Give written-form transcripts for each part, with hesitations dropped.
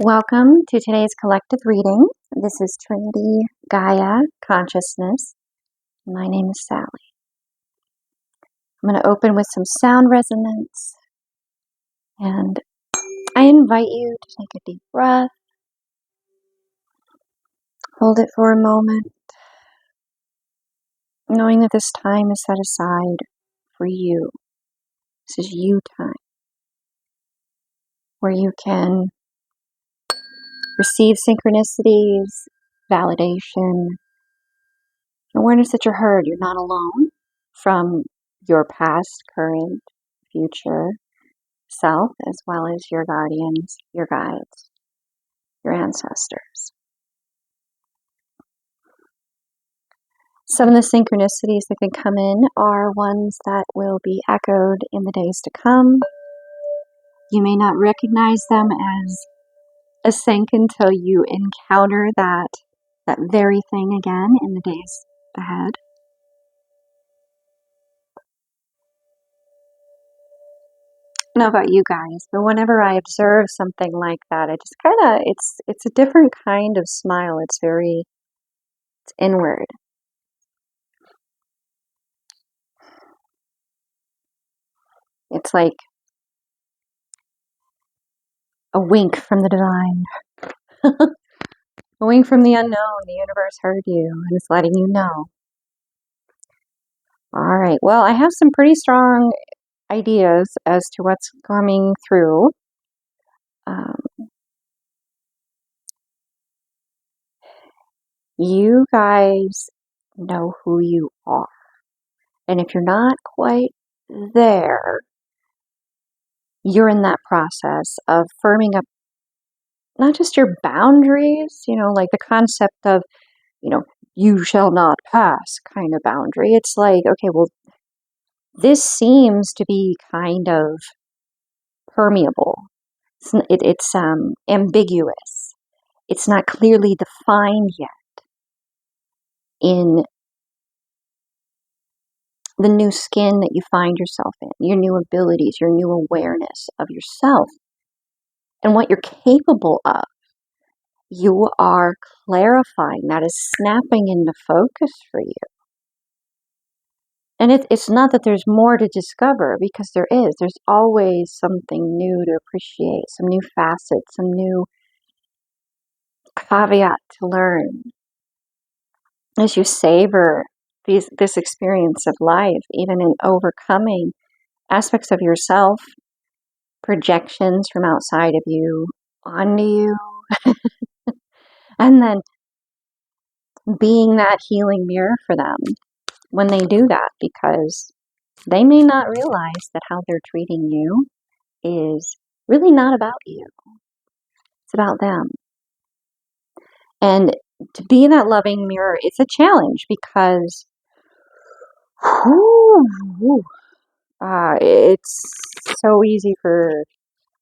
Welcome to today's collective reading. This is Trinity Gaia Consciousness. My name is Sally. I'm going to open with some sound resonance, and I invite you to take a deep breath. Hold it for a moment, knowing that this time is set aside for you. This is you time, where you can receive synchronicities, validation, awareness that you're heard. You're not alone from your past, current, future self, as well as your guardians, your guides, your ancestors. Some of the synchronicities that can come in are ones that will be echoed in the days to come. You may not recognize them as a sync until you encounter that very thing again in the days ahead. I don't know about you guys, but whenever I observe something like that, I just it's a different kind of smile. It's inward. It's like a wink from the divine. A wink from the unknown. The universe heard you and is letting you know. All right. Well, I have some pretty strong ideas as to what's coming through. You guys know who you are. And if you're not quite there, you're in that process of firming up not just your boundaries, like the concept of, you shall not pass kind of boundary. It's like, okay, well, this seems to be kind of permeable. It's ambiguous. It's not clearly defined yet in the new skin that you find yourself in, your new abilities, your new awareness of yourself and what you're capable of. You are clarifying. That is snapping into focus for you. And it's not that there's more to discover, because there is. There's always something new to appreciate, some new facets, some new caveat to learn as you savor this experience of life, even in overcoming aspects of yourself, projections from outside of you onto you, and then being that healing mirror for them when they do that, because they may not realize that how they're treating you is really not about you. It's about them. And to be that loving mirror, it's a challenge because it's so easy for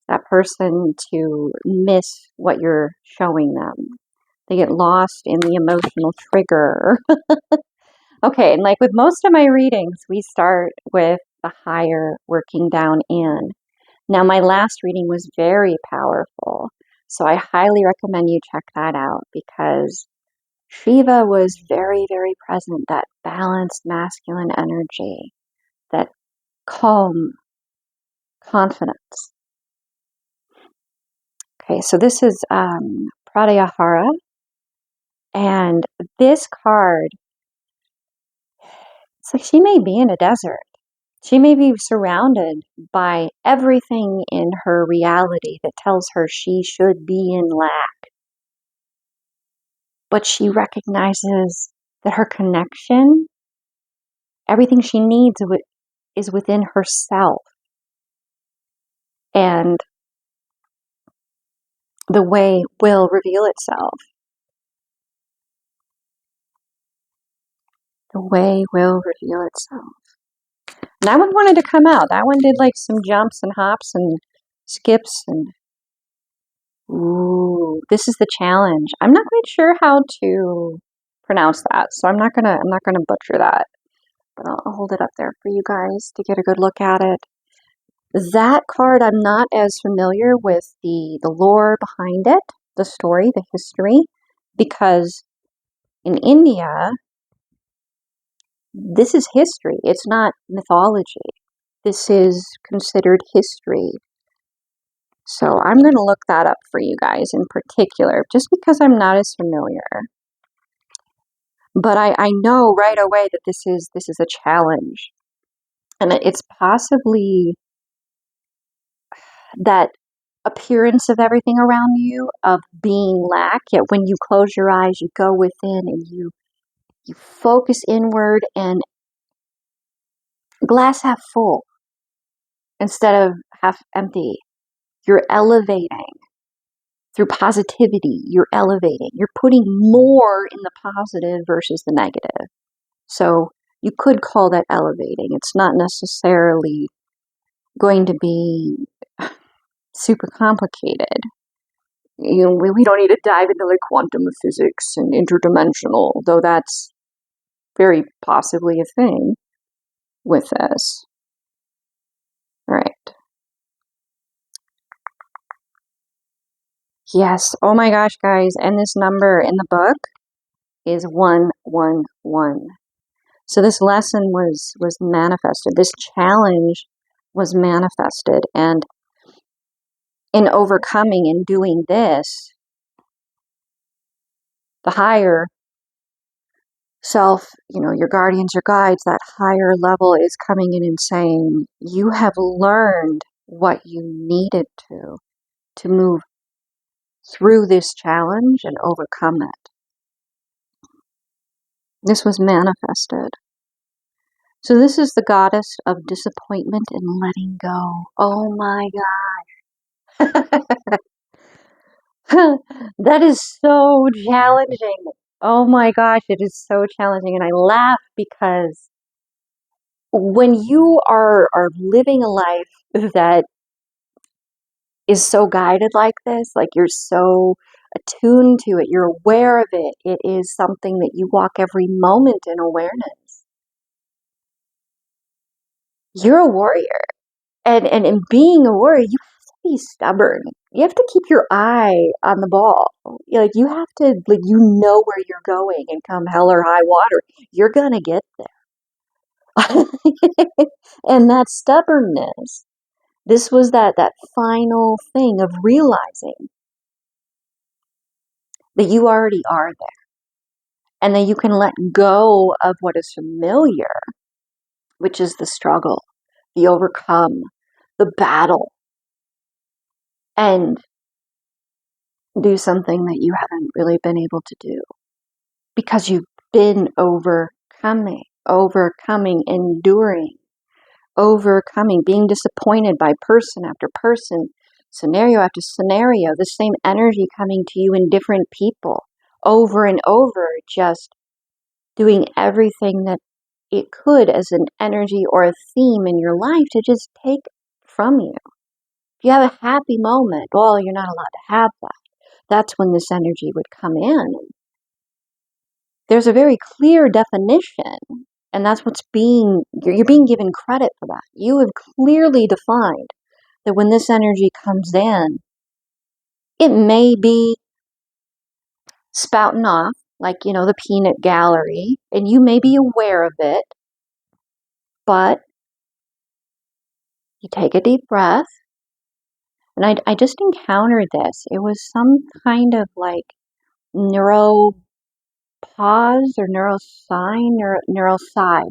that person to miss what you're showing them. They get lost in the emotional trigger. Okay, and like with most of my readings, we start with the higher, working down in. Now, my last reading was very powerful, so I highly recommend you check that out, because Shiva was very, very present, that balanced masculine energy, that calm confidence. Okay, so this is Pratyahara, and this card, it's like she may be in a desert. She may be surrounded by everything in her reality that tells her she should be in lack. But she recognizes that her connection, everything she needs is within herself. And the way will reveal itself. The way will reveal itself. And that one wanted to come out. That one did like some jumps and hops and skips and ooh, this is the challenge. I'm not quite sure how to pronounce that, so I'm not gonna butcher that. But I'll hold it up there for you guys to get a good look at it. That card, I'm not as familiar with the lore behind it, the story, the history, because in India, this is history. It's not mythology. This is considered history. So I'm going to look that up for you guys in particular, just because I'm not as familiar. But I know right away that this is a challenge. And it's possibly that appearance of everything around you of being lack, yet when you close your eyes, you go within and you focus inward and glass half full instead of half empty. You're elevating through positivity. You're elevating. You're putting more in the positive versus the negative. So you could call that elevating. It's not necessarily going to be super complicated. You know, we don't need to dive into like quantum physics and interdimensional, though that's very possibly a thing with this. All right. Yes. Oh my gosh, guys. And this number in the book is 111. So this lesson was manifested. This challenge was manifested. And in overcoming and doing this, the higher self, you know, your guardians, your guides, that higher level is coming in and saying, you have learned what you needed to move through this challenge and overcome it. This was manifested. So this is the goddess of disappointment and letting go. Oh my God. That is so challenging. Oh my gosh, it is so challenging. And I laugh because when you are living a life that is so guided like this, like you're so attuned to it, you're aware of it, it is something that you walk every moment in awareness. You're a warrior. And in being a warrior, you have to be stubborn. You have to keep your eye on the ball. Like you have to, like, you know where you're going, and come hell or high water, you're gonna get there. And that stubbornness, this was that final thing of realizing that you already are there, and that you can let go of what is familiar, which is the struggle, the overcome, the battle, and do something that you haven't really been able to do because you've been overcoming, enduring, overcoming, being disappointed by person after person, scenario after scenario, the same energy coming to you in different people over and over, just doing everything that it could as an energy or a theme in your life to just take from you. If you have a happy moment, well, you're not allowed to have that. That's when this energy would come in. There's a very clear definition, and that's you're being given credit for that. You have clearly defined that when this energy comes in, it may be spouting off like, you know, the peanut gallery, and you may be aware of it, but you take a deep breath. And I just encountered this. It was some kind of like neuro pause or neural sigh.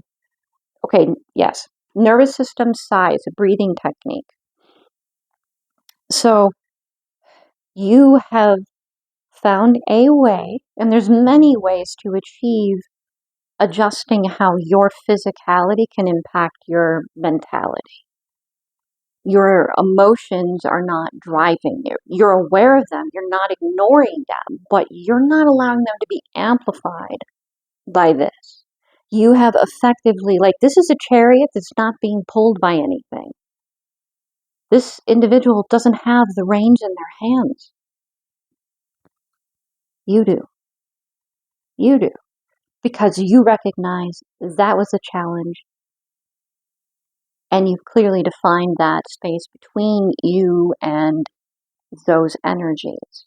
Okay, yes. Nervous system sigh is a breathing technique. So you have found a way, and there's many ways to achieve adjusting how your physicality can impact your mentality. Your emotions are not driving you. You're aware of them. You're not ignoring them, but you're not allowing them to be amplified by this. You have effectively, like, this is a chariot that's not being pulled by anything. This individual doesn't have the reins in their hands. You do. You do. Because you recognize that was a challenge. And you've clearly defined that space between you and those energies,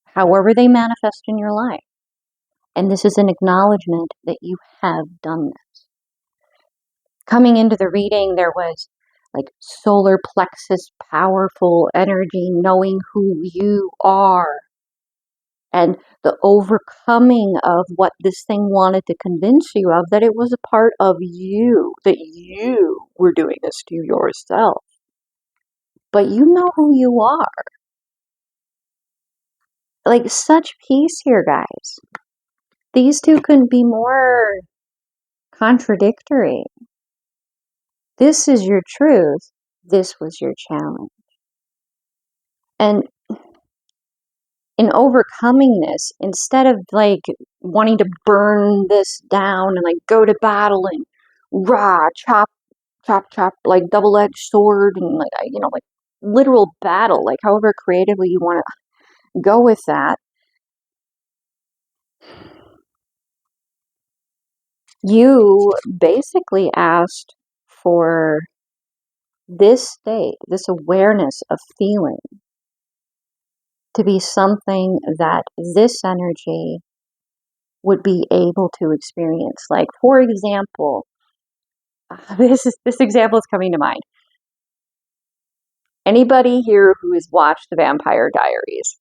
however they manifest in your life. And this is an acknowledgement that you have done this. Coming into the reading, there was like solar plexus, powerful energy, knowing who you are. And the overcoming of what this thing wanted to convince you of, that it was a part of you, that you were doing this to yourself. But you know who you are. Like, such peace here, guys. These two couldn't be more contradictory. This is your truth. This was your challenge. And in overcoming this, instead of like wanting to burn this down and like go to battle and rah, chop, chop, chop, like double-edged sword and like, like literal battle, like however creatively you want to go with that, you basically asked for this state, this awareness of feeling, to be something that this energy would be able to experience. Like, for example, this example is coming to mind. Anybody here who has watched The Vampire Diaries?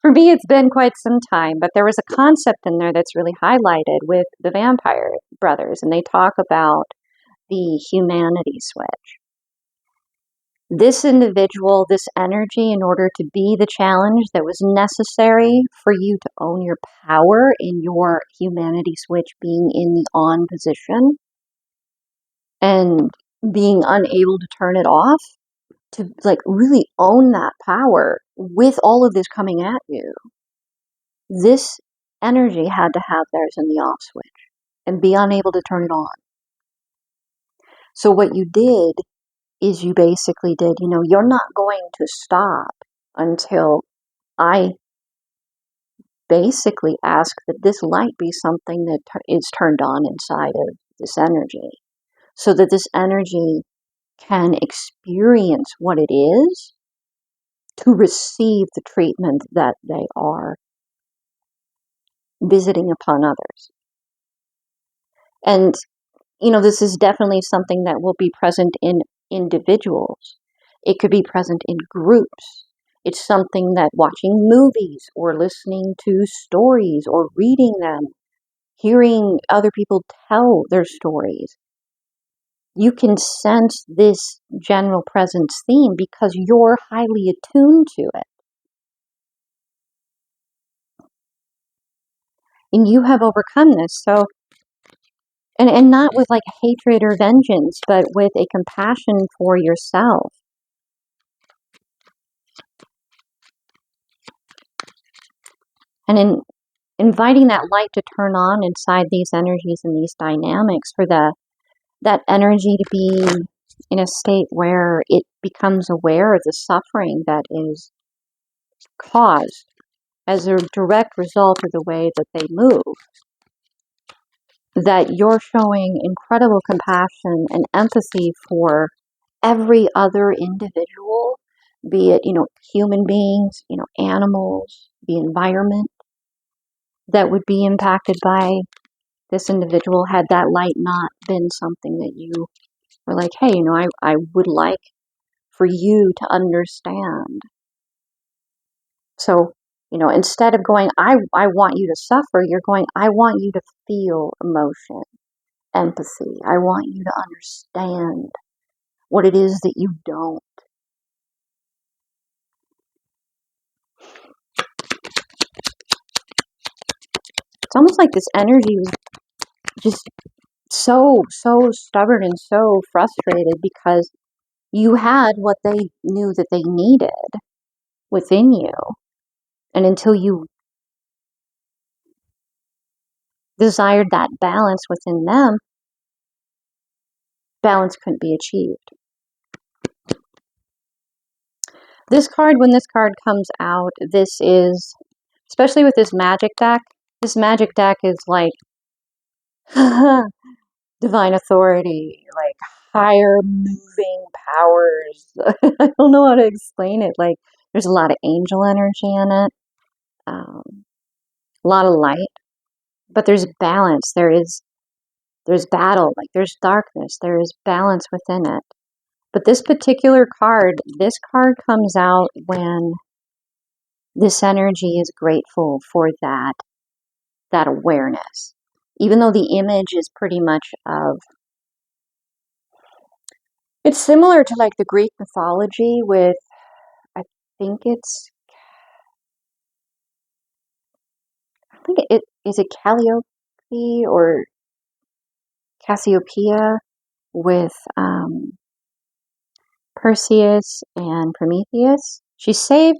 For me, it's been quite some time, but there was a concept in there that's really highlighted with the vampire brothers, and they talk about the humanity switch. This individual, this energy, in order to be the challenge that was necessary for you to own your power in your humanity switch being in the on position and being unable to turn it off, to like really own that power with all of this coming at you, this energy had to have theirs in the off switch and be unable to turn it on. So what you did is you basically did, you're not going to stop until I basically ask that this light be something that is turned on inside of this energy, so that this energy can experience what it is to receive the treatment that they are visiting upon others. And, this is definitely something that will be present in individuals. It could be present in groups. It's something that watching movies or listening to stories or reading them, hearing other people tell their stories, you can sense this general presence theme because you're highly attuned to it. And you have overcome this. So, and not with like hatred or vengeance, but with a compassion for yourself. And in inviting that light to turn on inside these energies and these dynamics, for that energy to be in a state where it becomes aware of the suffering that is caused as a direct result of the way that they move. That you're showing incredible compassion and empathy for every other individual, be it, human beings, animals, the environment, that would be impacted by this individual, had that light not been something that you were like, hey, I would like for you to understand. So, instead of going, I want you to suffer, you're going, I want you to feel emotion, empathy. I want you to understand what it is that you don't. It's almost like this energy was just so stubborn and so frustrated because you had what they knew that they needed within you. And until you desired that balance within them, balance couldn't be achieved. This card, when this card comes out, this is, especially with this magic deck is like, divine authority, like higher moving powers. I don't know how to explain it. Like there's a lot of angel energy in it, a lot of light, but there's balance. There's battle, like there's darkness. There is balance within it. But this particular card, this card comes out when this energy is grateful for that awareness. Even though the image is pretty much of, it's similar to like the Greek mythology with, I think is it Calliope or Cassiopeia with Perseus and Prometheus. She's saved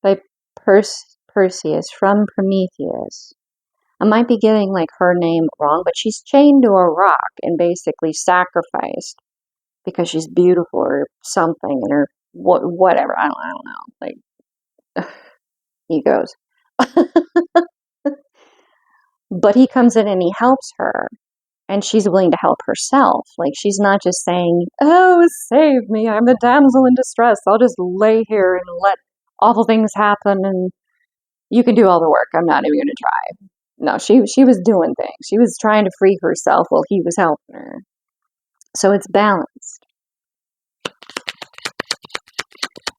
by Perseus from Prometheus. I might be getting like her name wrong, but she's chained to a rock and basically sacrificed because she's beautiful or something, and her whatever. I don't know. Like egos. But he comes in and he helps her, and she's willing to help herself. Like she's not just saying, "Oh, save me! I'm the damsel in distress. I'll just lay here and let awful things happen, and you can do all the work. I'm not even going to try." No, she was doing things. She was trying to free herself while he was helping her. So it's balanced.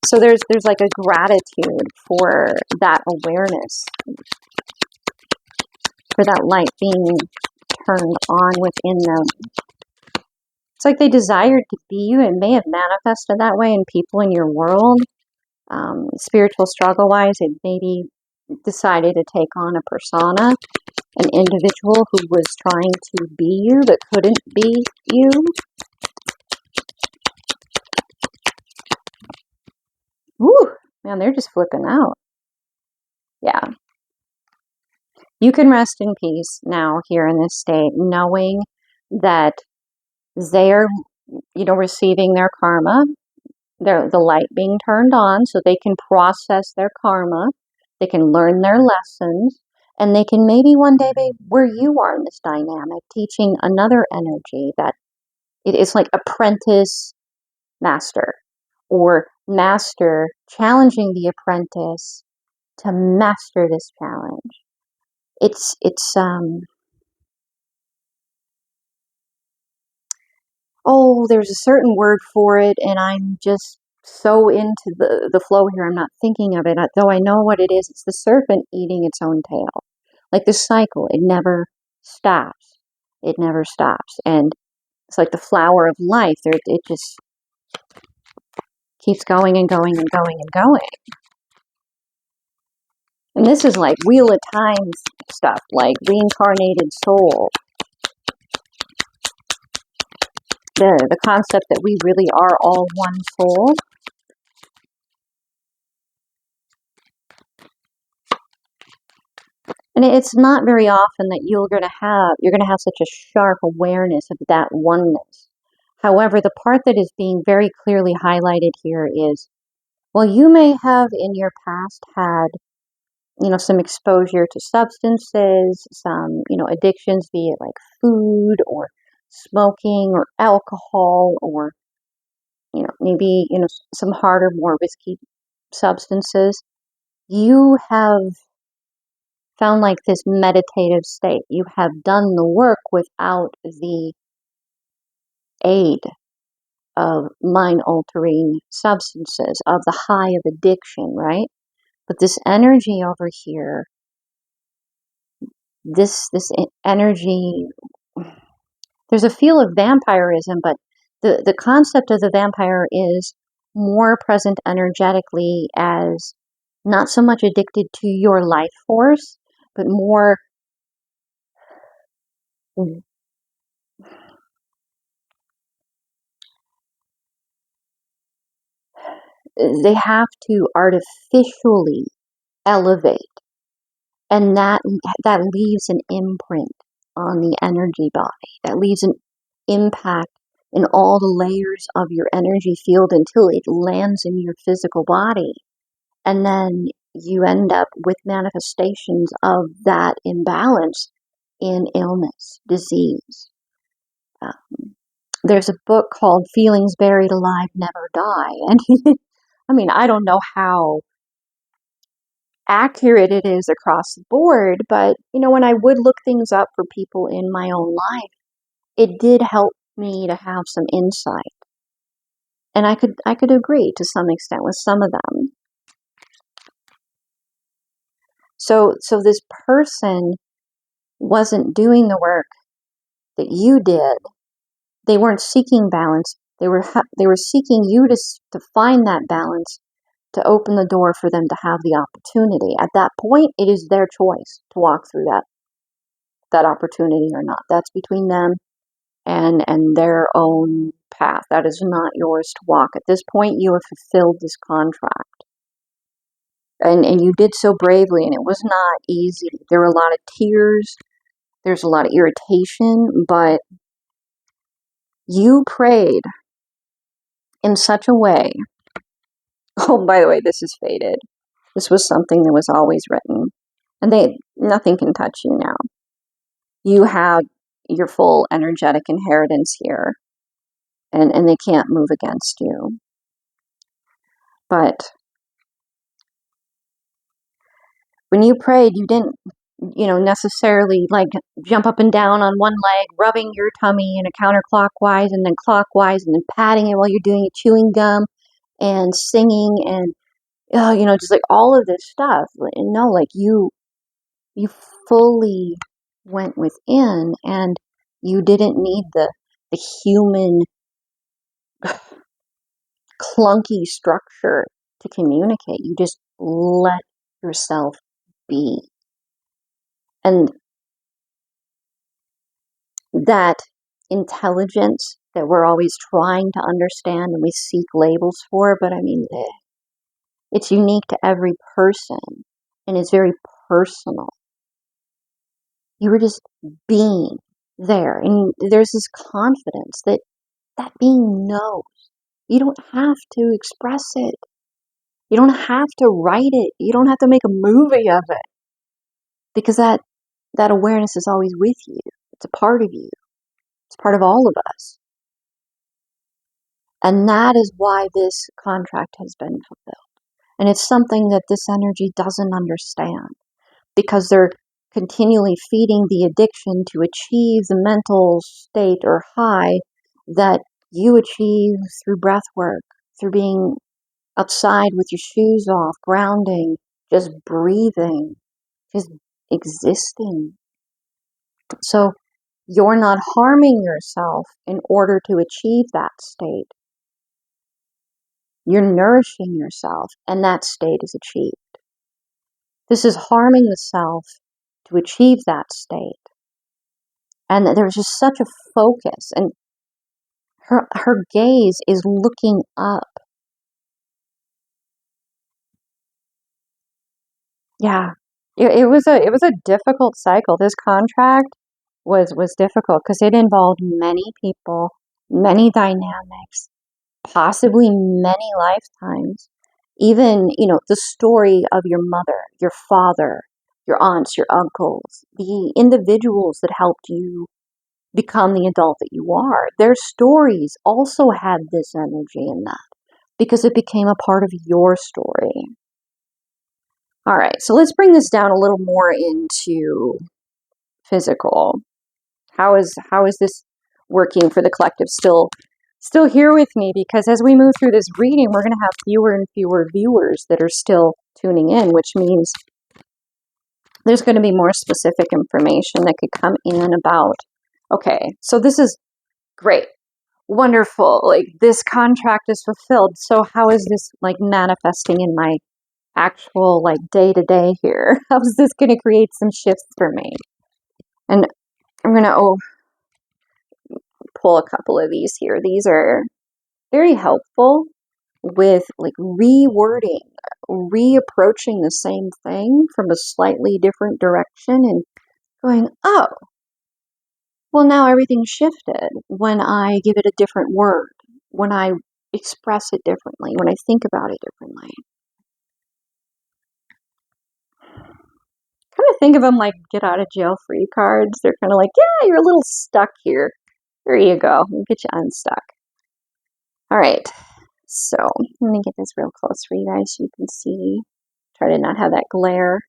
So there's like a gratitude for that awareness, for that light being turned on within them. It's like they desired to be you and may have manifested that way in people in your world. Spiritual struggle wise, it maybe decided to take on a persona, an individual who was trying to be you but couldn't be you. Woo! Man, they're just flipping out. Yeah. You can rest in peace now here in this state, knowing that they're, receiving their karma, the light being turned on so they can process their karma, they can learn their lessons, and they can maybe one day be where you are in this dynamic, teaching another energy that it is like apprentice master, or master challenging the apprentice to master this challenge. It's there's a certain word for it, and I'm just so into the flow here, I'm not thinking of it, though I know what it is. It's the serpent eating its own tail. Like the cycle, it never stops. It never stops. And it's like the flower of life. It just keeps going and going and going and going. And this is like Wheel of Time stuff, like reincarnated soul. The concept that we really are all one soul. And it's not very often that you're going to have such a sharp awareness of that oneness. However, the part that is being very clearly highlighted here is, well, you may have in your past had, some exposure to substances, some, addictions, be it like food or smoking or alcohol or, maybe, some harder, more risky substances. You have found like this meditative state. You have done the work without the aid of mind-altering substances, of the high of addiction, right? But this energy over here, this energy, there's a feel of vampirism, but the concept of the vampire is more present energetically as not so much addicted to your life force, but more they have to artificially elevate, and that leaves an imprint on the energy body. That leaves an impact in all the layers of your energy field until it lands in your physical body. And then you end up with manifestations of that imbalance in illness, disease. there's a book called Feelings Buried Alive Never Die. And I mean, I don't know how accurate it is across the board, but when I would look things up for people in my own life, it did help me to have some insight. And I could agree to some extent with some of them. So this person wasn't doing the work that you did. They weren't seeking balance. They were seeking you to find that balance, to open the door for them to have the opportunity. At that point, it is their choice to walk through that opportunity or not. That's between them and their own path. That is not yours to walk. At this point, you have fulfilled this contract. And you did so bravely, and it was not easy. There were a lot of tears. There's a lot of irritation, but you prayed in such a way. Oh, by the way, this is faded. This was something that was always written. And nothing can touch you now. You have your full energetic inheritance here. And they can't move against you. But when you prayed, you didn't, necessarily like jump up and down on one leg, rubbing your tummy in a counterclockwise and then clockwise and then patting it while you're doing it, chewing gum and singing and, just like all of this stuff. No, like you fully went within, and you didn't need the human clunky structure to communicate. You just let yourself be. And that intelligence that we're always trying to understand and we seek labels for, but I mean, it's unique to every person and it's very personal. You were just being there, and there's this confidence that being knows. You don't have to express it. You don't have to write it. You don't have to make a movie of it, because that awareness is always with you. It's a part of you. It's part of all of us. And that is why this contract has been fulfilled. And it's something that this energy doesn't understand, because they're continually feeding the addiction to achieve the mental state or high that you achieve through breath work, through being outside with your shoes off, grounding, just breathing, just existing. So you're not harming yourself in order to achieve that state. You're nourishing yourself, and that state is achieved. This is harming the self to achieve that state. And there's just such a focus, and her gaze is looking up. Yeah, it was a difficult cycle. This contract was difficult because it involved many people, many dynamics, possibly many lifetimes. Even, the story of your mother, your father, your aunts, your uncles, the individuals that helped you become the adult that you are. Their stories also had this energy in that, because it became a part of your story. All right, so let's bring this down a little more into physical. How is this working for the collective? Still here with me, because as we move through this reading, we're going to have fewer and fewer viewers that are still tuning in, which means there's going to be more specific information that could come in about, okay, so this is great, wonderful, like this contract is fulfilled. So how is this like manifesting in my actual like day-to-day here? How is this going to create some shifts for me? And I'm going to pull a couple of these here. These are very helpful with like rewording, reapproaching the same thing from a slightly different direction and going, oh, well, now everything's shifted when I give it a different word, when I express it differently, when I think about it differently. Kind of think of them like get out of jail free cards. They're kind of like, yeah, you're a little stuck here. There you go. We'll get you unstuck. All right. So let me get this real close for you guys so you can see. Try to not have that glare.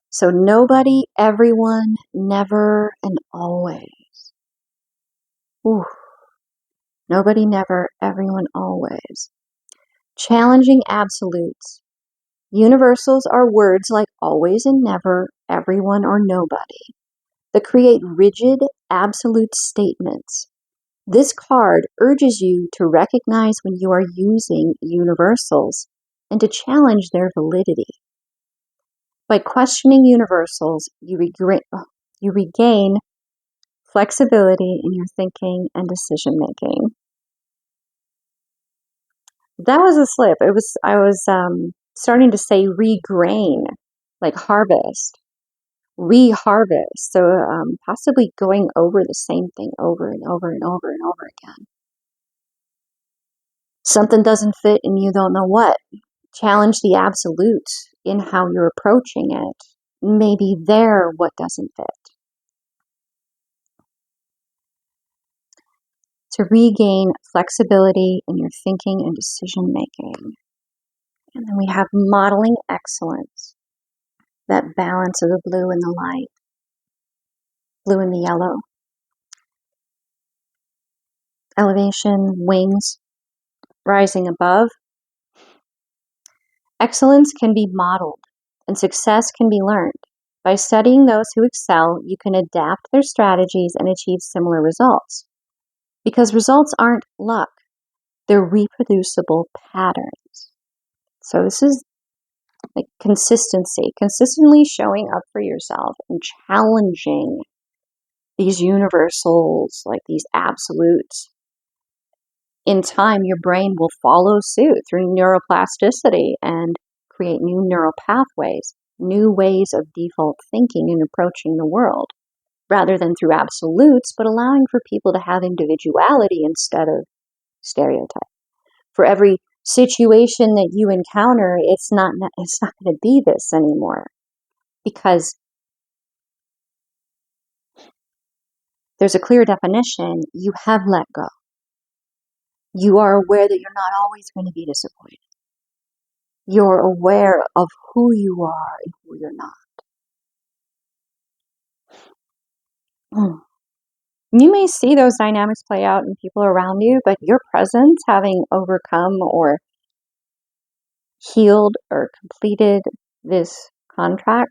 So nobody, everyone, never, and always. Ooh. Nobody, never, everyone, always. Challenging absolutes. Universals are words like always and never, everyone, or nobody that create rigid, absolute statements. This card urges you to recognize when you are using universals and to challenge their validity. By questioning universals, you regain flexibility in your thinking and decision making. That was a slip. I was starting to say regrain, like harvest, reharvest. So possibly going over the same thing over and over and over and over again. Something doesn't fit and you don't know what. Challenge the absolute in how you're approaching it. Maybe there what doesn't fit. To regain flexibility in your thinking and decision making. And then we have modeling excellence. That balance of the blue and the light. Blue and the yellow. Elevation, wings, rising above. Excellence can be modeled and success can be learned. By studying those who excel, you can adapt their strategies and achieve similar results. Because results aren't luck, they're reproducible patterns. So this is like consistency, consistently showing up for yourself and challenging these universals, like these absolutes. In time, your brain will follow suit through neuroplasticity and create new neural pathways, new ways of default thinking and approaching the world, rather than through absolutes, but allowing for people to have individuality instead of stereotype. For every situation that you encounter, it's not going to be this anymore, because there's a clear definition. You have let go. You are aware that you're not always going to be disappointed. You're aware of who you are and who you're not. You may see those dynamics play out in people around you, but your presence, having overcome or healed or completed this contract,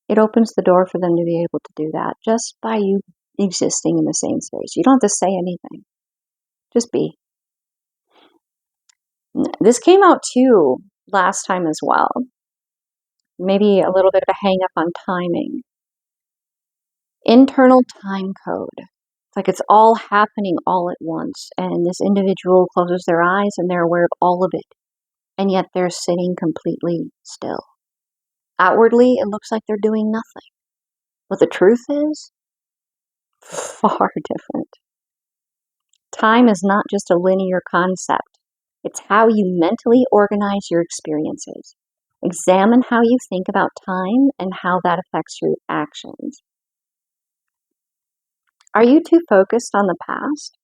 it opens the door for them to be able to do that just by you existing in the same space. You don't have to say anything. Just be. This came out too last time as well. Maybe a little bit of a hang up on timing. Internal time code. It's like it's all happening all at once, and this individual closes their eyes and they're aware of all of it, and yet they're sitting completely still. Outwardly, it looks like they're doing nothing. But the truth is far different. Time is not just a linear concept. It's how you mentally organize your experiences. Examine how you think about time and how that affects your actions. Are you too focused on the past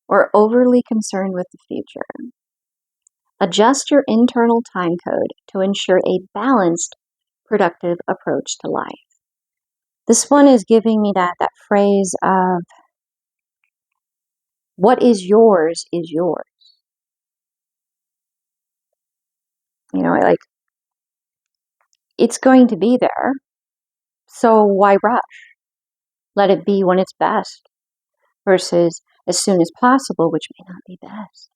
or overly concerned with the future? Adjust your internal time code to ensure a balanced, productive approach to life. This one is giving me that phrase of, what is yours is yours. You know, like, it's going to be there, so why rush? Let it be when it's best, versus as soon as possible, which may not be best.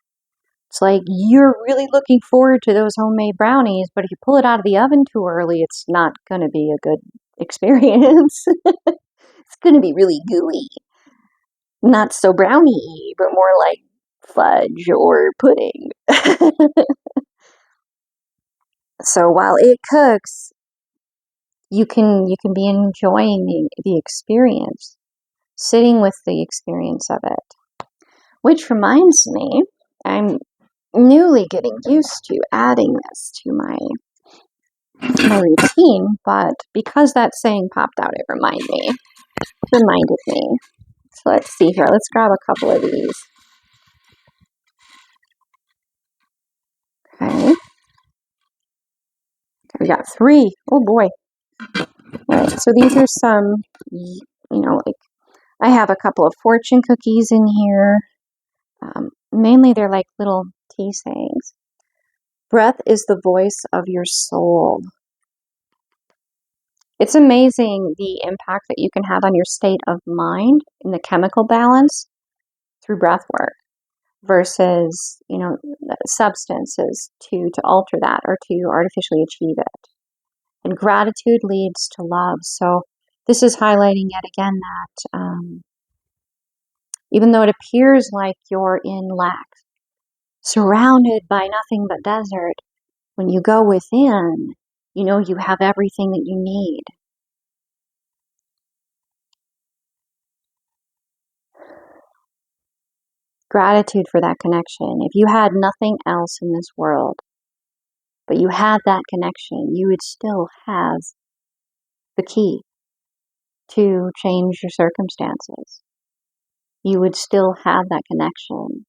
It's like you're really looking forward to those homemade brownies, but if you pull it out of the oven too early, it's not going to be a good experience. It's going to be really gooey. Not so brownie-y, but more like fudge or pudding. So while it cooks, you can be enjoying the experience, sitting with the experience of it. Which reminds me, I'm newly getting used to adding this to my routine, but because that saying popped out, it reminded me. So let's see here. Let's grab a couple of these. Okay. We got 3. Oh boy. All right. So these are some, like I have a couple of fortune cookies in here. Mainly they're like little tea sayings. Breath is the voice of your soul. It's amazing the impact that you can have on your state of mind in the chemical balance through breath work versus, substances to alter that or to artificially achieve it. And gratitude leads to love. So this is highlighting yet again that even though it appears like you're in lack, surrounded by nothing but desert, when you go within, you have everything that you need. Gratitude for that connection. If you had nothing else in this world, but you had that connection, you would still have the key to change your circumstances. You would still have that connection.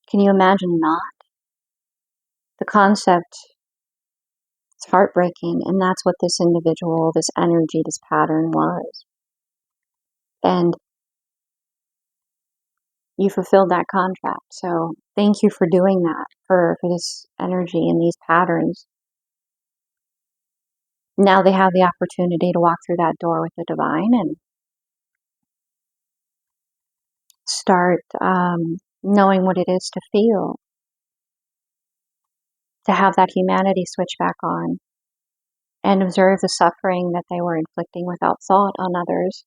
Can you imagine not? The concept, it's heartbreaking, and that's what this individual, this energy, this pattern was. And you fulfilled that contract. So thank you for doing that, for this energy and these patterns. Now they have the opportunity to walk through that door with the divine and start knowing what it is to feel, to have that humanity switch back on and observe the suffering that they were inflicting without thought on others,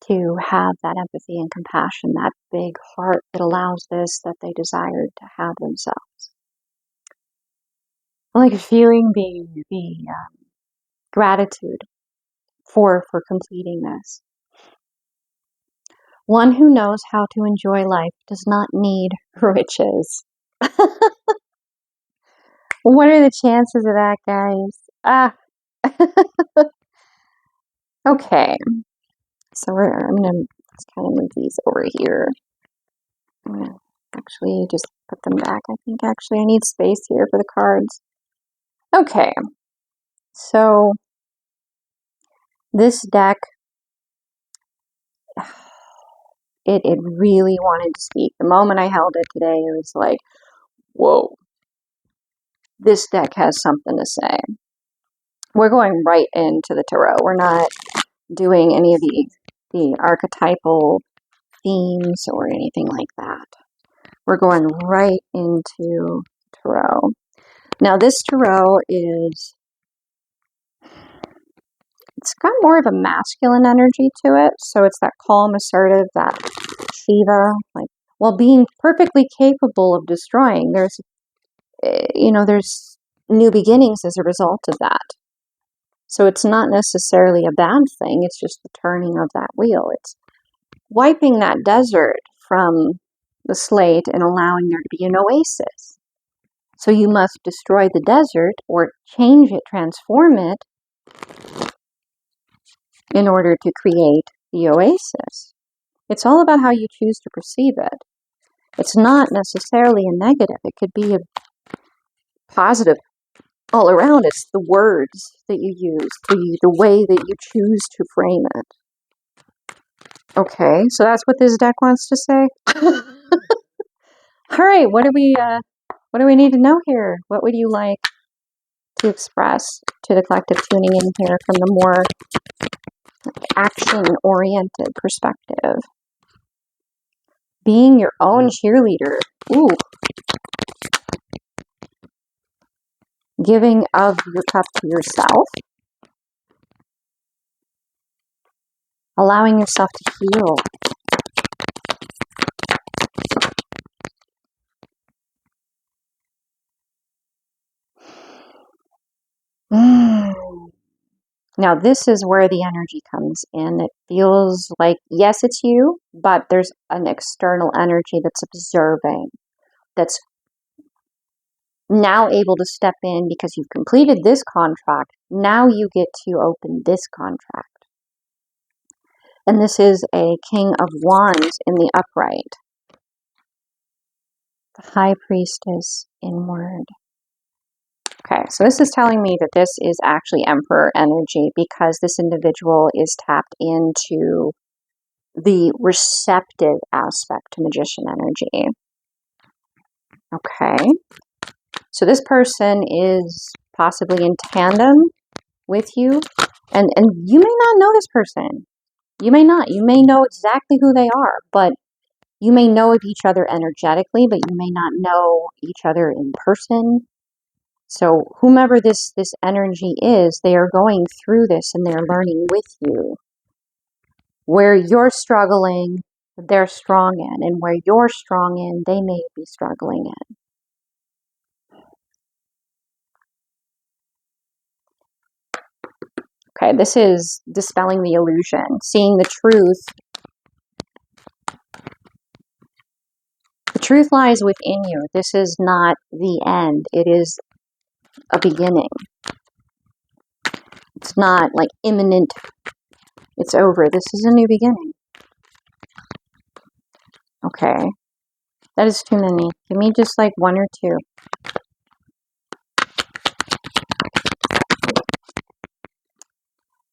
to have that empathy and compassion, that big heart that allows this that they desired to have themselves. Like feeling the gratitude for completing this. One who knows how to enjoy life does not need riches. What are the chances of that, guys? Okay. So I'm gonna kind of move these over here. I'm gonna actually just put them back. I think actually I need space here for the cards. Okay. So this deck, it really wanted to speak. The moment I held it today, it was like, whoa, this deck has something to say. We're going right into the tarot. We're not doing any of the archetypal themes or anything like that. We're going right into tarot. Now this tarot it's got more of a masculine energy to it. So it's that calm, assertive, that Shiva, like, while being perfectly capable of destroying, there's new beginnings as a result of that. So it's not necessarily a bad thing. It's just the turning of that wheel. It's wiping that desert from the slate and allowing there to be an oasis. So you must destroy the desert or change it, transform it in order to create the oasis. It's all about how you choose to perceive it. It's not necessarily a negative. It could be a positive all around. It's the words that you use, the way that you choose to frame it. Okay, so that's what this deck wants to say. All right, what do we need to know here? What would you like to express to the collective tuning in here from the more action-oriented perspective? Being your own cheerleader. Ooh. Giving of your cup to yourself. Allowing yourself to heal. Now this is where the energy comes in. It feels like, yes, it's you, but there's an external energy that's observing, that's now able to step in because you've completed this contract. Now you get to open this contract. And this is a King of Wands in the upright. The High Priestess inward. Okay, so this is telling me that this is actually Emperor energy because this individual is tapped into the receptive aspect to Magician energy. Okay, so this person is possibly in tandem with you, and you may not know this person. You may not. You may know exactly who they are, but you may know of each other energetically, but you may not know each other in person. So whomever this energy is, they are going through this and they're learning with you. Where you're struggling, they're strong in, and where you're strong in, they may be struggling in. Okay, this is dispelling the illusion, seeing the truth. The truth lies within you. This is not the end. It is a beginning. It's not like imminent. It's over. This is a new beginning. Okay. That is too many. Give me just like one or two.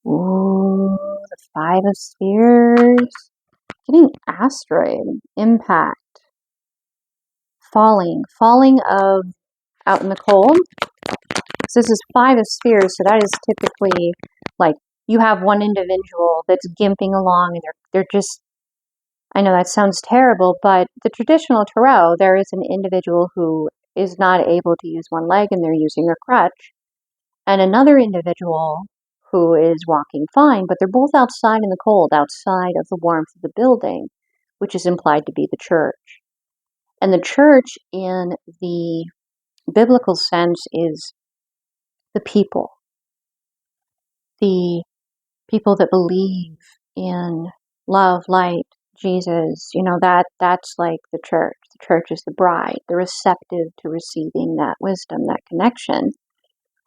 Ooh, the Five of Spheres. Getting asteroid. Impact. Falling of out in the cold. So this is Five of Spheres, so that is typically like you have one individual that's gimping along and they're just, I know that sounds terrible, but the traditional tarot, there is an individual who is not able to use one leg and they're using a crutch, and another individual who is walking fine, but they're both outside in the cold, outside of the warmth of the building, which is implied to be the church. And the church in the biblical sense is the people that believe in love, light, Jesus, that's like the church. The church is the bride. They're receptive to receiving that wisdom, that connection.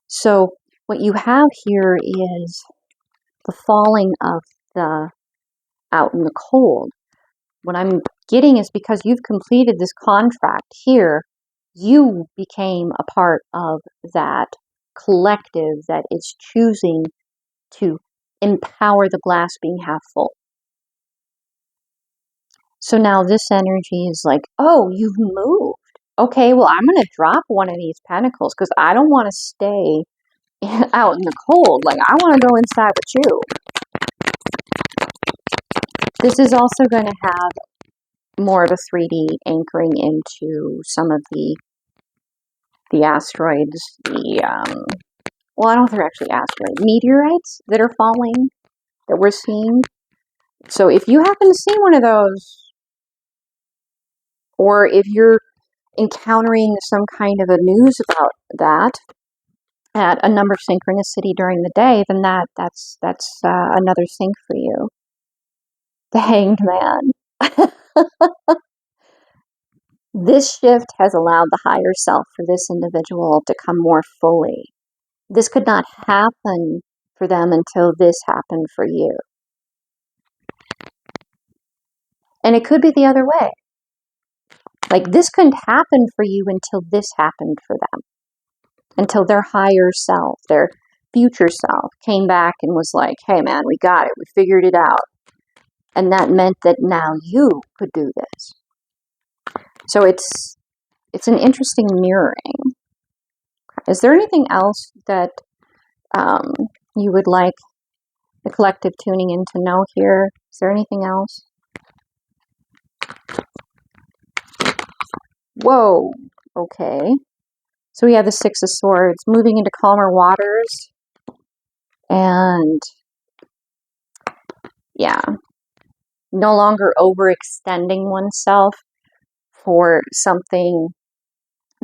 So what you have here is the falling of the out in the cold. What I'm getting is because you've completed this contract here, you became a part of that collective that is choosing to empower the glass being half full. So now this energy is like, oh, you've moved. Okay, well, I'm going to drop one of these pentacles because I don't want to stay out in the cold. Like, I want to go inside with you. This is also going to have more of a 3D anchoring into some of the asteroids, well, I don't know if they're actually asteroids, meteorites that are falling that we're seeing. So if you happen to see one of those, or if you're encountering some kind of a news about that at a number synchronicity during the day, then that's another sync for you. The Hanged Man. This shift has allowed the higher self for this individual to come more fully. This could not happen for them until this happened for you. And it could be the other way. Like, this couldn't happen for you until this happened for them. Until their higher self, their future self, came back and was like, hey man, we got it. We figured it out. And that meant that now you could do this. So it's an interesting mirroring. Is there anything else that you would like the collective tuning in to know here? Is there anything else? Whoa. Okay. So we have the Six of Swords, moving into calmer waters. And yeah, no longer overextending oneself for something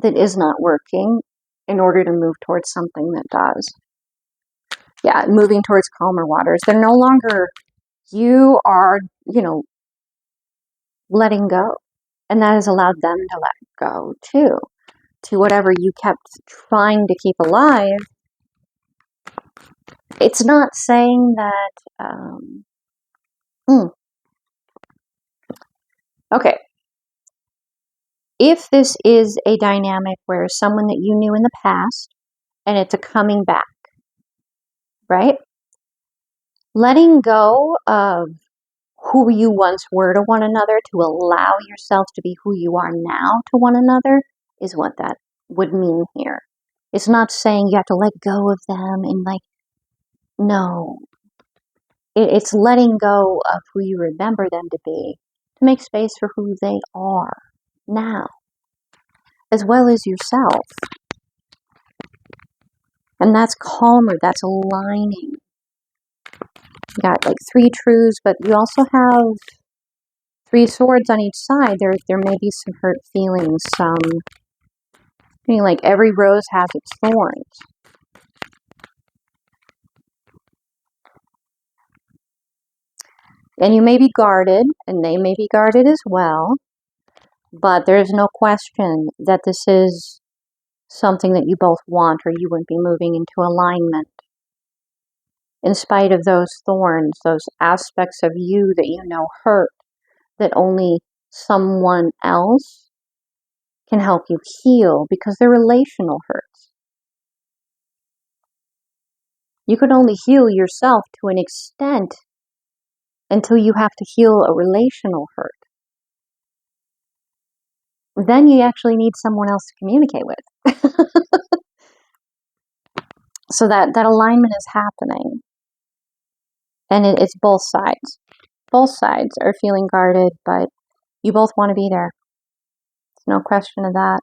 that is not working in order to move towards something that does. Yeah, moving towards calmer waters. They're no longer, you are, letting go. And that has allowed them to let go too. To whatever you kept trying to keep alive. It's not saying that Okay. If this is a dynamic where someone that you knew in the past and it's a coming back, right? Letting go of who you once were to one another to allow yourself to be who you are now to one another is what that would mean here. It's not saying you have to let go of them and no. It's letting go of who you remember them to be to make space for who they are now, as well as yourself. And that's calmer, that's aligning. You got like 3 truths, but you also have 3 swords on each side. There may be some hurt feelings, like every rose has its thorns. And you may be guarded, and they may be guarded as well, but there's no question that this is something that you both want, or you wouldn't be moving into alignment. In spite of those thorns, those aspects of you that you know hurt, that only someone else can help you heal because they're relational hurts. You can only heal yourself to an extent until you have to heal a relational hurt. Then you actually need someone else to communicate with. So that alignment is happening. And it's both sides. Both sides are feeling guarded, but you both want to be there. There's no question of that.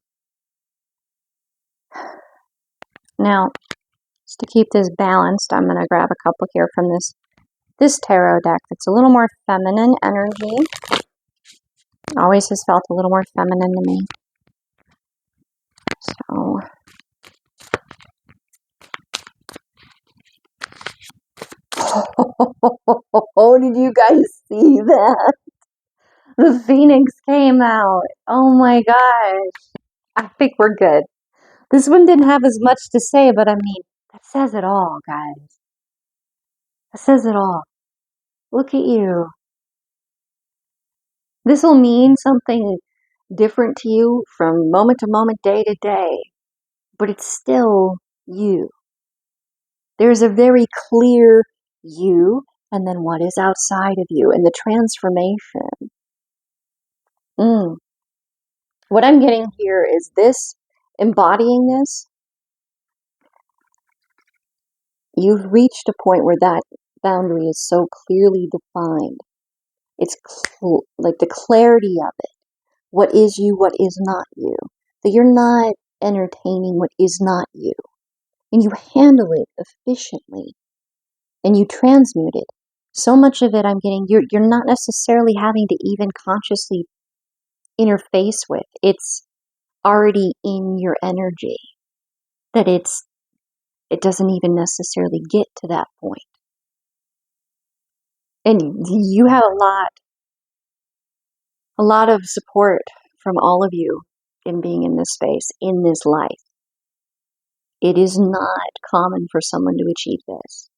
Now, just to keep this balanced, I'm going to grab a couple here from this tarot deck that's a little more feminine energy. Always has felt a little more feminine to me. So, oh, did you guys see that? The Phoenix came out. Oh my gosh. I think we're good. This one didn't have as much to say, but I mean, that says it all, guys. That says it all. Look at you. This will mean something different to you from moment to moment, day to day, but it's still you. There's a very clear you, and then what is outside of you, and the transformation. What I'm getting here is this, embodying this, you've reached a point where that boundary is so clearly defined. It's like the clarity of it. What is you, what is not you. That you're not entertaining what is not you. And you handle it efficiently. And you transmute it. So much of it I'm getting, you're not necessarily having to even consciously interface with. It's already in your energy. That it doesn't even necessarily get to that point. And you have a lot of support from all of you in being in this space, in this life. It is not common for someone to achieve this.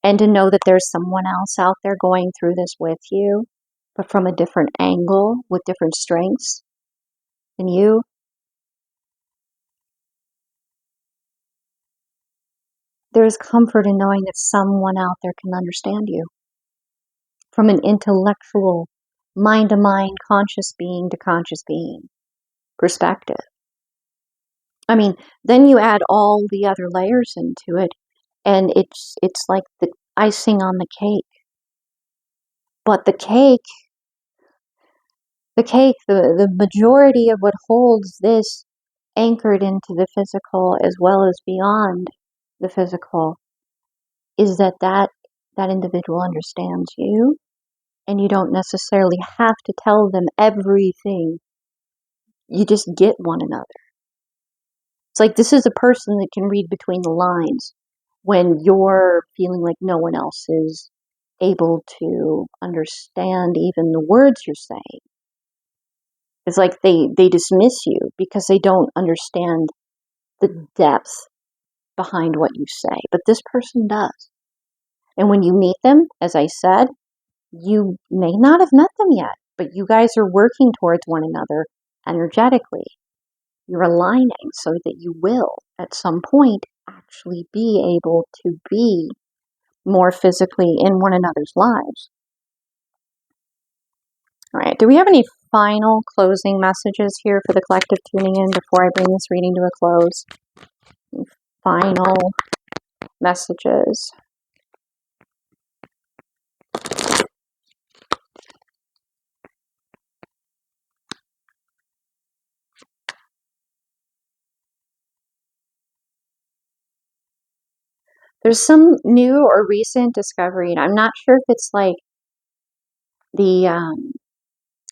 And to know that there's someone else out there going through this with you, but from a different angle, with different strengths than you. There's comfort in knowing that someone out there can understand you. From an intellectual, mind-to-mind, conscious being to conscious being perspective. I mean, then you add all the other layers into it, and it's like the icing on the cake. But the majority of what holds this anchored into the physical as well as beyond the physical is that individual understands you, and you don't necessarily have to tell them everything. You just get one another. It's like this is a person that can read between the lines when you're feeling like no one else is able to understand even the words you're saying. It's like they dismiss you because they don't understand the depth behind what you say. But this person does. And when you meet them, as I said, You may not have met them yet, but you guys are working towards one another energetically. You're aligning so that you will, at some point, actually be able to be more physically in one another's lives. All right, do we have any final closing messages here for the collective tuning in before I bring this reading to a close? Any final messages? There's some new or recent discovery, and I'm not sure if it's like the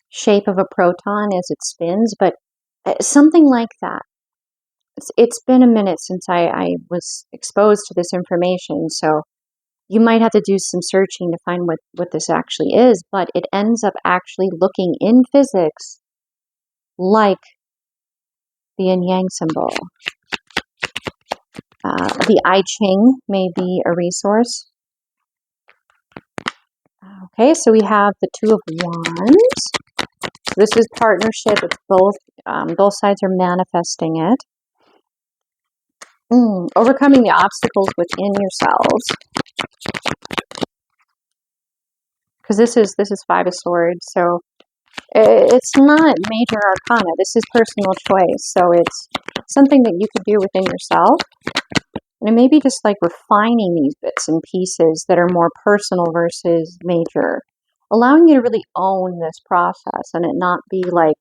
shape of a proton as it spins, but something like that. It's been a minute since I was exposed to this information, so you might have to do some searching to find what this actually is, but it ends up actually looking in physics like the yin yang symbol. The I Ching may be a resource. Okay, so we have the Two of Wands. This is partnership. It's both sides are manifesting it. Overcoming the obstacles within yourselves. Because this is Five of Swords, so it's not major arcana. This is personal choice, so it's something that you could do within yourself. And it may be just like refining these bits and pieces that are more personal versus major, allowing you to really own this process and it not be like,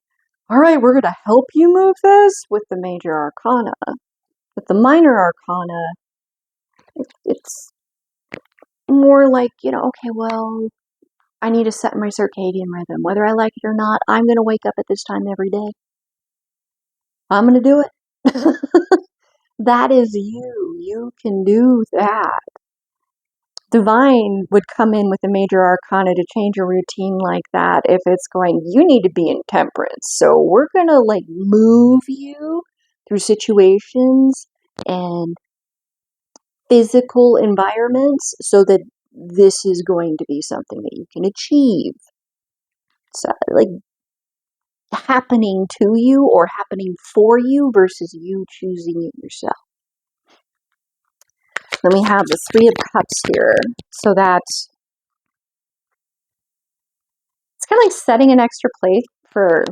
all right, we're going to help you move this with the major arcana. With the minor arcana, it's more like, okay, well, I need to set my circadian rhythm. Whether I like it or not, I'm going to wake up at this time every day. I'm going to do it. That is you. You can do that. Divine would come in with a major arcana to change your routine like that if it's going, you need to be in temperance. So we're going to like move you through situations and physical environments so that this is going to be something that you can achieve. So like happening to you or happening for you versus you choosing it yourself. Then we have the Three of Cups here. So that's, it's kind of like setting an extra plate for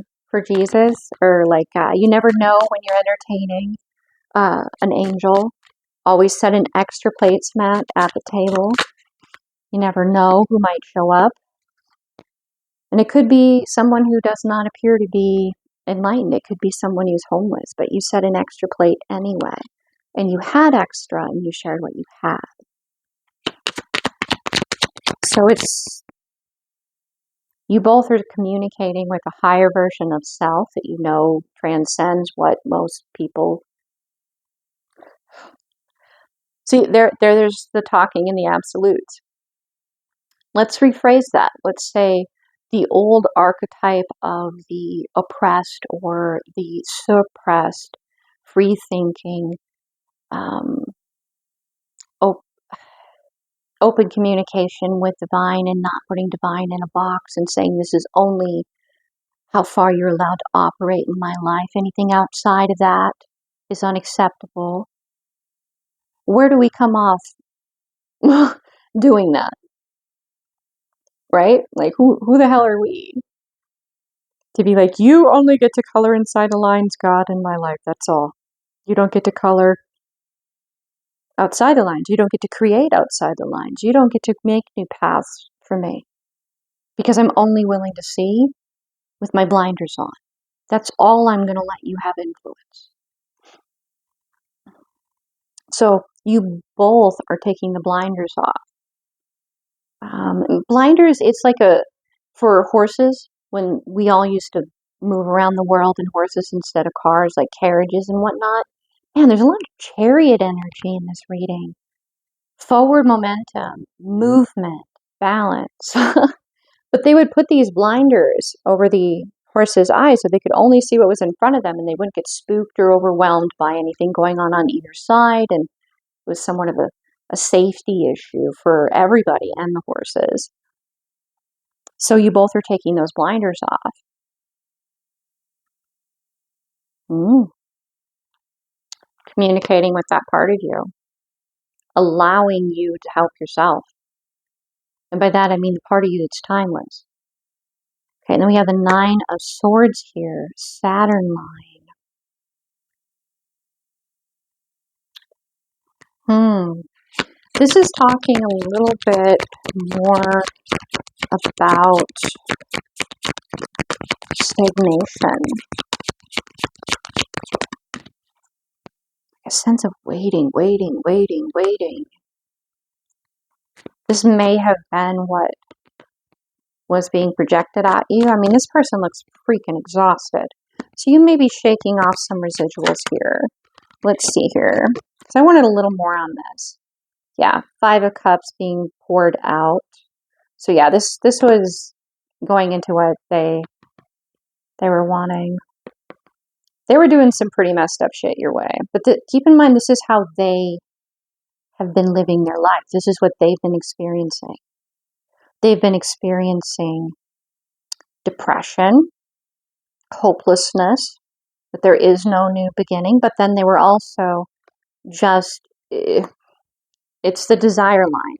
Jesus, or like you never know when you're entertaining an angel. Always set an extra placemat at the table. You never know who might show up. And it could be someone who does not appear to be enlightened. It could be someone who's homeless, but you set an extra plate anyway. And you had extra and you shared what you had. So you both are communicating with a higher version of self that you know transcends what most people see. There's the talking in the absolutes. Let's rephrase that. Let's say the old archetype of the oppressed or the suppressed, free-thinking, open communication with divine and not putting divine in a box and saying this is only how far you're allowed to operate in my life. Anything outside of that is unacceptable. Where do we come off doing that? Right? Like, who the hell are we? To be like, you only get to color inside the lines, God, in my life. That's all. You don't get to color outside the lines. You don't get to create outside the lines. You don't get to make new paths for me. Because I'm only willing to see with my blinders on. That's all I'm going to let you have influence. So you both are taking the blinders off. Blinders, it's like for horses, when we all used to move around the world in horses instead of cars, like carriages and whatnot. Man, there's a lot of chariot energy in this reading. Forward momentum, movement, balance. But they would put these blinders over the horse's eyes so they could only see what was in front of them and they wouldn't get spooked or overwhelmed by anything going on either side. And it was somewhat of a safety issue for everybody and the horses. So you both are taking those blinders off. Communicating with that part of you. Allowing you to help yourself. And by that I mean the part of you that's timeless. Okay, and then we have the Nine of Swords here. Saturn line. This is talking a little bit more about stagnation. A sense of waiting. This may have been what was being projected at you. I mean, this person looks freaking exhausted. So you may be shaking off some residuals here. Let's see here. Because I wanted a little more on this. Yeah, Five of Cups being poured out. So yeah, this was going into what they were wanting. They were doing some pretty messed up shit your way. But keep in mind, this is how they have been living their life. This is what they've been experiencing. They've been experiencing depression, hopelessness, that there is no new beginning. But then they were also just, it's the desire line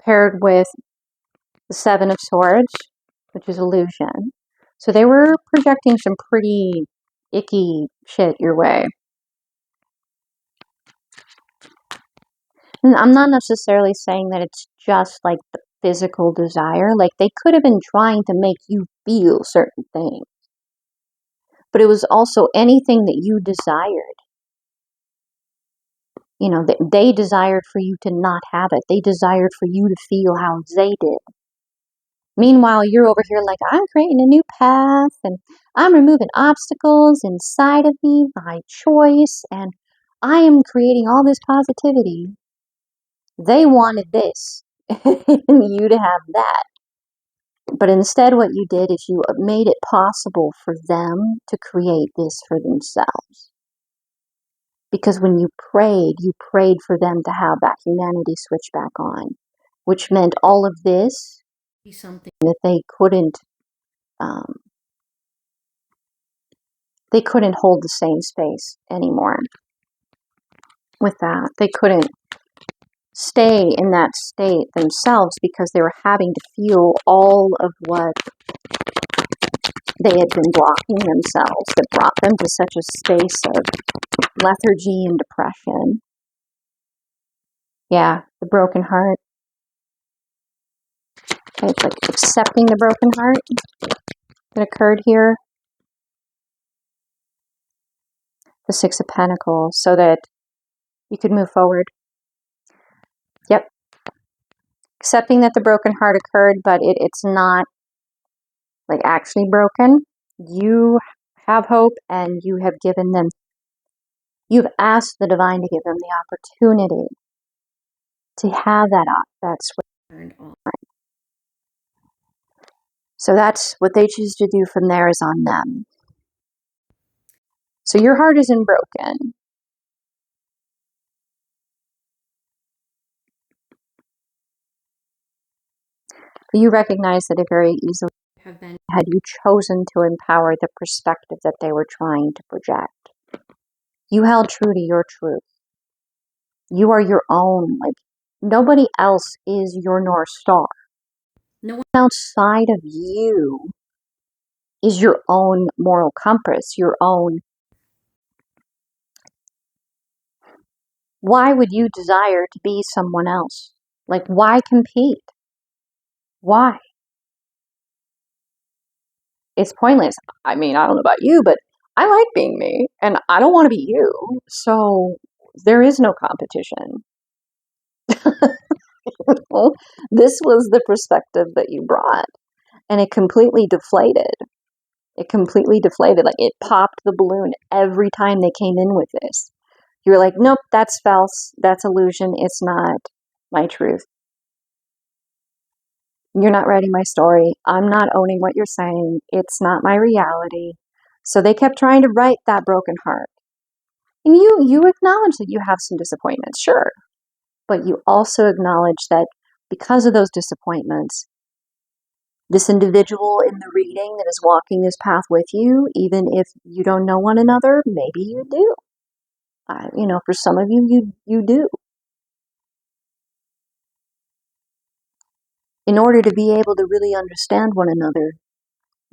paired with the Seven of Swords, which is illusion. So they were projecting some pretty icky shit your way. And I'm not necessarily saying that it's just like the physical desire. Like they could have been trying to make you feel certain things. But it was also anything that you desired. You know, they desired for you to not have it. They desired for you to feel how they did. Meanwhile, you're over here like, I'm creating a new path and I'm removing obstacles inside of me by choice and I am creating all this positivity. They wanted this and you to have that. But instead what you did is you made it possible for them to create this for themselves. Because when you prayed for them to have that humanity switch back on, which meant all of this be something that they couldn't hold the same space anymore. With that, they couldn't stay in that state themselves because they were having to feel all of what they had been blocking themselves that brought them to such a space of lethargy and depression. Yeah, the broken heart. Okay, it's like accepting the broken heart that occurred here. The Six of Pentacles, so that you could move forward. Yep. Accepting that the broken heart occurred, but it's not like actually broken. You have hope and you have given them, you've asked the divine to give them the opportunity to have that switch turned on. So that's what they choose to do from there is on them. So your heart isn't broken. You recognize that it very easily have been had you chosen to empower the perspective that they were trying to project. You held true to your truth. You are your own. Like nobody else is your North Star. No one outside of you is your own moral compass, your own. Why would you desire to be someone else? Like, why compete? Why? It's pointless. I mean, I don't know about you, but I like being me, and I don't want to be you. So there is no competition. This was the perspective that you brought, and it completely deflated. It completely deflated. Like it popped the balloon every time they came in with this. You were like, nope, that's false. That's illusion. It's not my truth. You're not writing my story. I'm not owning what you're saying. It's not my reality. So they kept trying to write that broken heart. And you acknowledge that you have some disappointments, sure. But you also acknowledge that because of those disappointments, This individual in the reading that is walking this path with you, even if you don't know one another, maybe you do. For some of you, you do. In order to be able to really understand one another,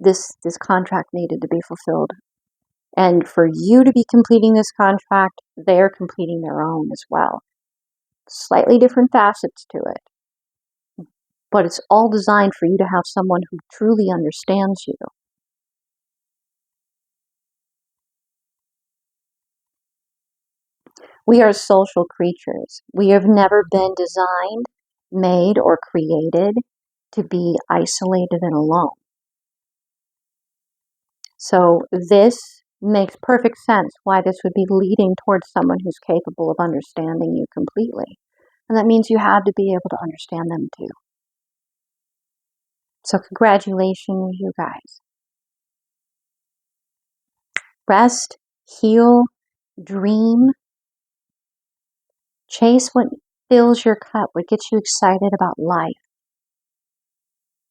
this contract needed to be fulfilled. And for you to be completing this contract, they're completing their own as well. Slightly different facets to it. But it's all designed for you to have someone who truly understands you. We are social creatures. We have never been designed, made, or created to be isolated and alone. So this makes perfect sense why this would be leading towards someone who's capable of understanding you completely. And that means you have to be able to understand them too. So congratulations, you guys. Rest, heal, dream, chase what fills your cup, what gets you excited about life.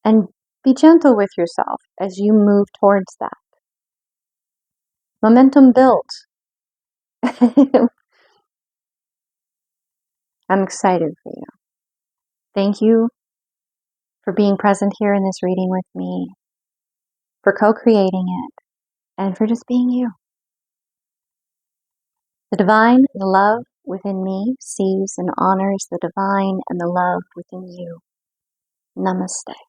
And be gentle with yourself as you move towards that. Momentum builds. I'm excited for you. Thank you for being present here in this reading with me, for co-creating it, and for just being you. The divine, the love within me sees and honors the divine and the love within you. Namaste.